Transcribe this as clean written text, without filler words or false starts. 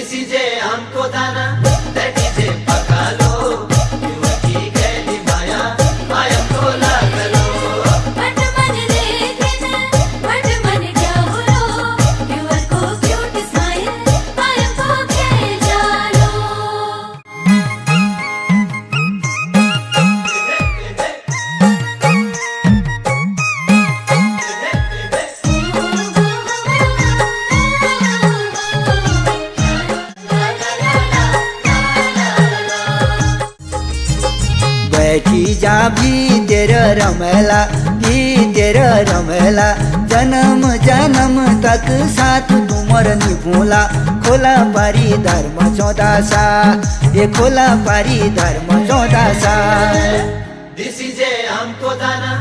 दिस is हमको दाना, that is पका लो, युवा की गैली माया माया को लागलो। बट मन देखे बट मन जाओ, युवा को क्यूट स्माइल माया को खेल जालो। बैठी जा भीतर रमेला, भीतर रमेला, जन्म जन्म तक साथ तुमर निभूला। खोला पारी धर्म 14 सा, ये खोला पारी धर्म 14 सा। दिस इज हमको दाना,